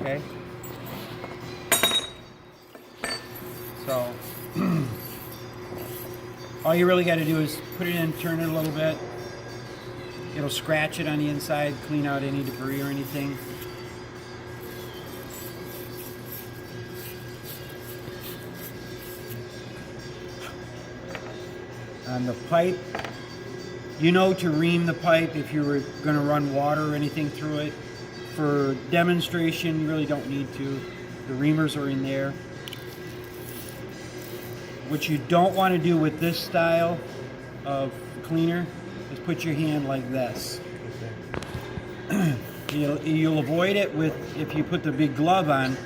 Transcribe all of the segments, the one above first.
Okay. So all you really got to do is put it in, turn it a little bit. It'll scratch it on the inside, clean out any debris or anything. On the pipe, you know to ream the pipe if you were going to run water or anything through it. For demonstration, you really don't need to. The reamers are in there. What you don't want to do with this style of cleaner is put your hand like this. Okay. You'll avoid it with if you put the big glove on,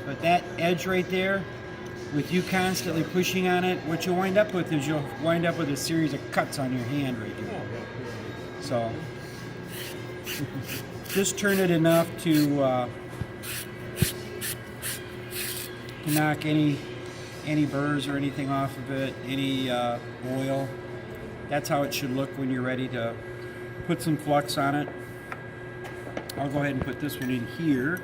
but that edge right there, with you constantly pushing on it, what you'll wind up with is you'll wind up with a series of cuts on your hand right here. So just turn it enough to knock any burrs or anything off of it, any oil. That's how it should look when you're ready to put some flux on it. I'll go ahead and put this one in here.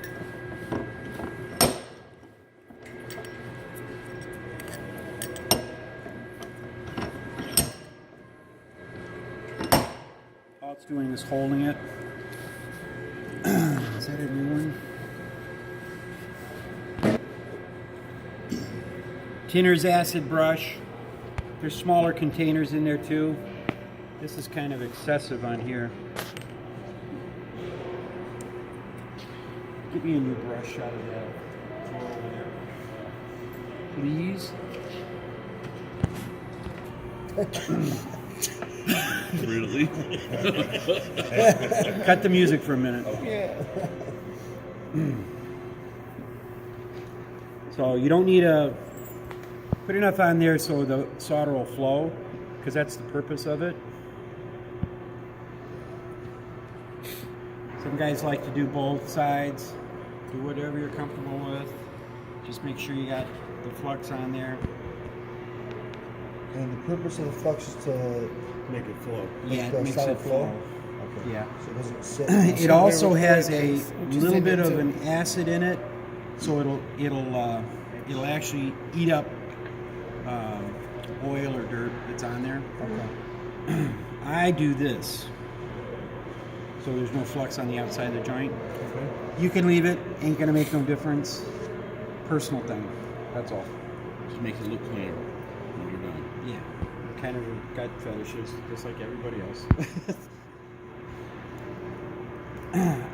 All it's doing is holding it. Is that a new one? Tinner's acid brush. There's smaller containers in there too. This is kind of excessive on here. Give me a new brush out of that drawer over there, please. Really? Cut the music for a minute. Yeah. So you don't need to put enough on there so the solder will flow, because that's the purpose of it. Some guys like to do both sides. Do whatever you're comfortable with. Just make sure you got the flux on there. And the purpose of the flux is to Make it flow. Yeah, it the makes solid it flow. Okay. Yeah. So it doesn't sit. It also has a Which is little in bit it of too. an acid in it, so it'll actually eat up oil or dirt that's on there. Okay. I do this, so there's no flux on the outside of the joint. Okay. You can leave it; ain't gonna make no difference. Personal thing. That's all. Just makes it look cleaner when you're done. Yeah, kind of got fetishes, just like everybody else.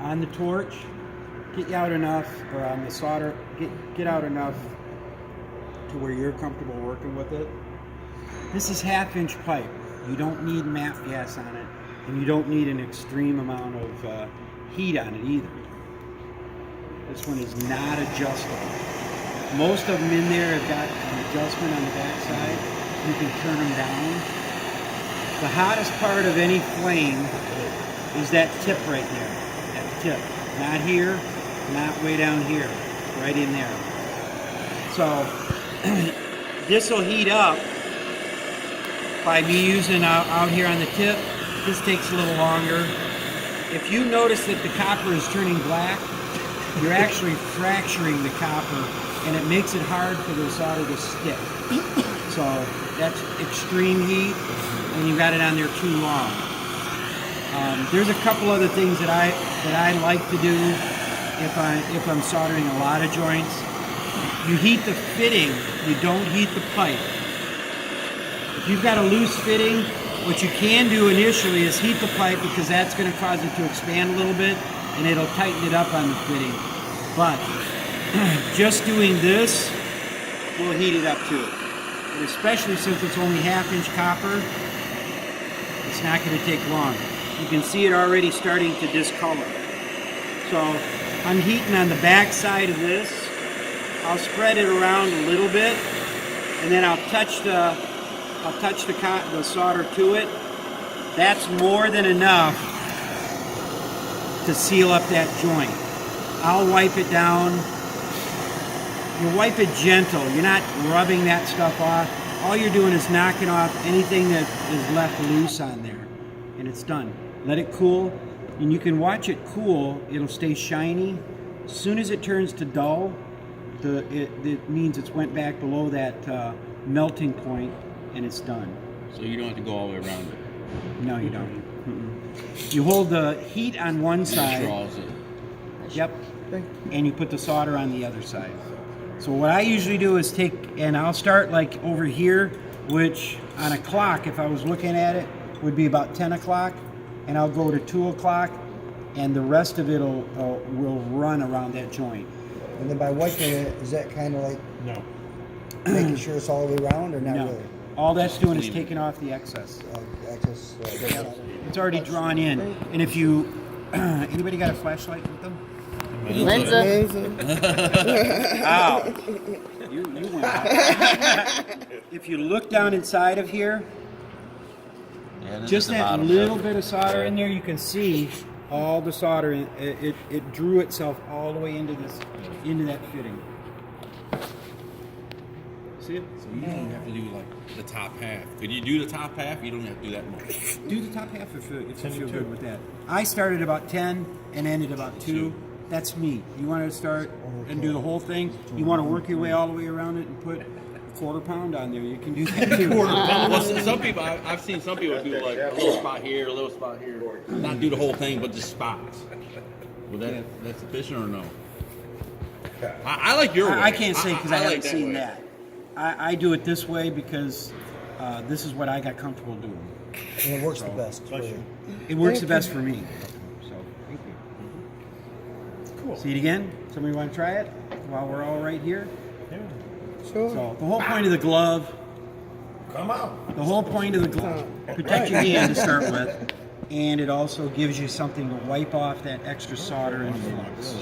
On the torch, get you out enough, or on the solder, get out enough to where you're comfortable working with it. This is 1/2-inch pipe. You don't need MAP gas on it, and you don't need an extreme amount of heat on it either. This one is not adjustable. Most of them in there have got an adjustment on the back side. You can turn them down. The hottest part of any flame is that tip right there. That tip. Not here, not way down here. Right in there. So this will heat up by me using out here on the tip. This takes a little longer. If you notice that the copper is turning black, you're actually fracturing the copper, and it makes it hard for the solder to stick. So that's extreme heat, and you've got it on there too long. There's a couple other things that I like to do if I'm soldering a lot of joints. You heat the fitting, you don't heat the pipe. If you've got a loose fitting, what you can do initially is heat the pipe, because that's going to cause it to expand a little bit, and it'll tighten it up on the fitting. But just doing this will heat it up too. And especially since it's only 1/2-inch copper, it's not going to take long. You can see it already starting to discolor. So I'm heating on the back side of this. I'll spread it around a little bit, and then I'll touch the solder to it. That's more than enough to seal up that joint. I'll wipe it down. You wipe it gentle. You're not rubbing that stuff off. All you're doing is knocking off anything that is left loose on there, and it's done. Let it cool, and you can watch it cool. It'll stay shiny, As soon as it turns to dull, it means it's went back below that melting point, and it's done. So you don't have to go all the way around it. No, you don't. You hold the heat on one side. Draws it. Yep. And you put the solder on the other side. So what I usually do is I'll start like over here, which on a clock, if I was looking at it, would be about 10 o'clock, and I'll go to 2 o'clock, and the rest of it will run around that joint. And then by wiping it, is that kind of like No. making sure it's all the way around, or not No. really? All that's doing is taking off the excess. Access. It's already drawn in. And if you, anybody got a flashlight with them? Linda. Ow. You went out. If you look down inside of here, Yeah, this just is the that bottom. little bit of solder in there, you can see all the solder. It drew itself all the way into that fitting. See it? So you don't have to do like the top half. Could you do the top half? You don't have to do that much. Do the top half if you feel good with that. I started about 10 and ended about 2. That's me. You want to start and do the whole thing? You want to work your way all the way around it and put a quarter pound on there? You can do that too. Well, some people, I've seen some people do like a little spot here, a little spot here. Not do the whole thing, but just spots. Well, that's sufficient or no? I like your way. I can't say because I like haven't that seen way. that. I do it this way because this is what I got comfortable doing. And it works the best for you. It works the best for me. So, thank you. Cool. See it again? Somebody want to try it while we're all right here? Yeah. Sure. So the whole point of the glove, Come on. the whole point of the glove, protect your hand to start with, and it also gives you something to wipe off that extra solder and flux.